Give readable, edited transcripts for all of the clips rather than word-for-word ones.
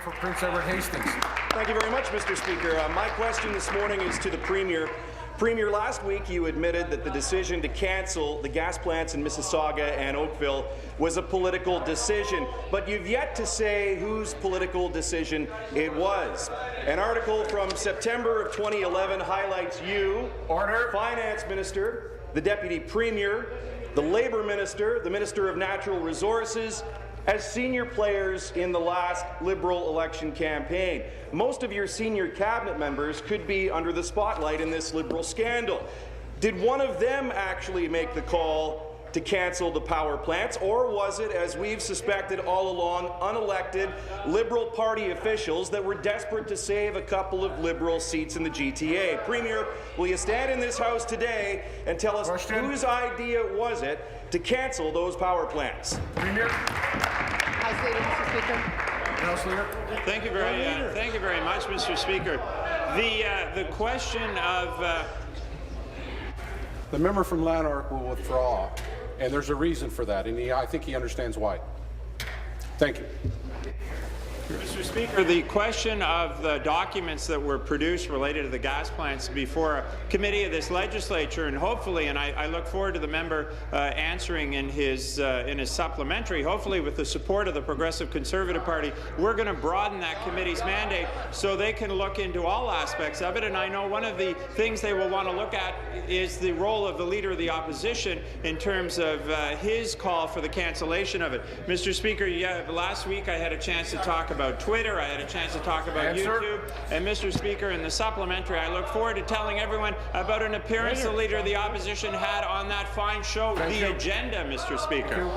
for Prince Edward Hastings. Thank you very much, Mr. Speaker. My question this morning is to the Premier. Premier, last week you admitted that the decision to cancel the gas plants in Mississauga and Oakville was a political decision, but you've yet to say whose political decision it was. An article from September of 2011 highlights you, Finance Minister, the Deputy Premier, the Labour Minister, the Minister of Natural Resources, as senior players in the last Liberal election campaign. Most of your senior cabinet members could be under the spotlight in this Liberal scandal. Did one of them actually make the call to cancel the power plants, or was it, as we've suspected all along, unelected Liberal Party officials that were desperate to save a couple of Liberal seats in the GTA? Premier, will you stand in this House today and tell us whose idea was it to cancel those power plants? Premier. House Leader, Mr. Speaker. House Leader. Thank you very much, Mr. Speaker. The question of the member from Lanark will withdraw, and there's a reason for that, and I think he understands why. Thank you. Mr. Speaker, the question of the documents that were produced related to the gas plants before a committee of this legislature, and hopefully, and I look forward to the member answering in his supplementary, hopefully with the support of the Progressive Conservative Party, we're going to broaden that committee's mandate so they can look into all aspects of it. And I know one of the things they will want to look at is the role of the Leader of the Opposition in terms of his call for the cancellation of it. Mr. Speaker, last week I had a chance to talk about Twitter, I had a chance to talk about YouTube, and Mr. Speaker, in the supplementary, I look forward to telling everyone about an appearance the Leader of the Opposition had on that fine show, The Agenda, Mr. Speaker.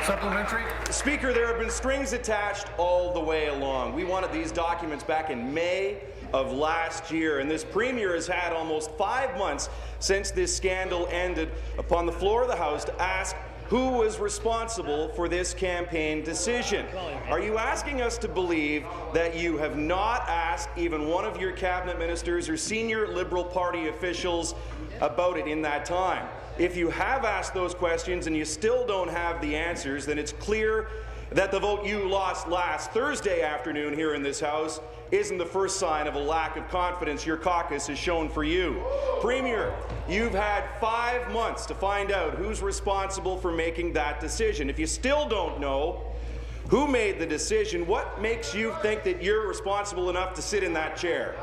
Supplementary. Speaker, there have been strings attached all the way along. We wanted these documents back in May of last year, and this Premier has had almost 5 months since this scandal ended upon the floor of the House to ask who was responsible for this campaign decision. Are you asking us to believe that you have not asked even one of your cabinet ministers or senior Liberal Party officials about it in that time? If you have asked those questions and you still don't have the answers, then it's clear that the vote you lost last Thursday afternoon here in this House isn't the first sign of a lack of confidence your caucus has shown for you. Premier, you've had 5 months to find out who's responsible for making that decision. If you still don't know who made the decision, what makes you think that you're responsible enough to sit in that chair?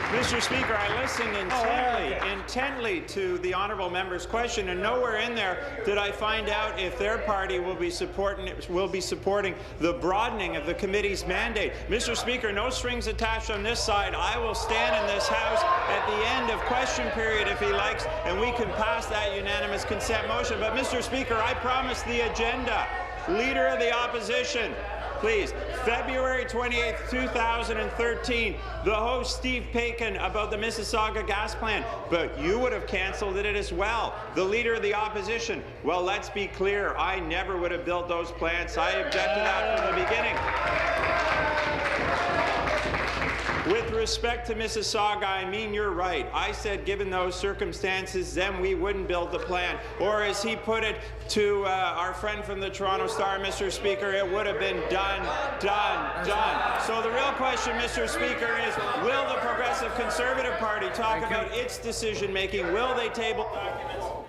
Mr. Speaker, I listened intently to the honourable member's question, and nowhere in there did I find out if their party will be supporting the broadening of the committee's mandate. Mr. Speaker, no strings attached on this side. I will stand in this House at the end of question period if he likes, and we can pass that unanimous consent motion. But, Mr. Speaker, I promise the agenda. Leader of the Opposition. Please, February 28, 2013, the host Steve Paikin about the Mississauga gas plant, but you would have cancelled it as well. The Leader of the Opposition, well, let's be clear, I never would have built those plants. I objected to that from the beginning. With respect to Mississauga, I mean, you're right. I said given those circumstances, then we wouldn't build the plant. Or as he put it to our friend from the Toronto Star, Mr. Speaker, it would have been done. So the real question, Mr. Speaker, is will the Progressive Conservative Party talk about its decision-making? Will they table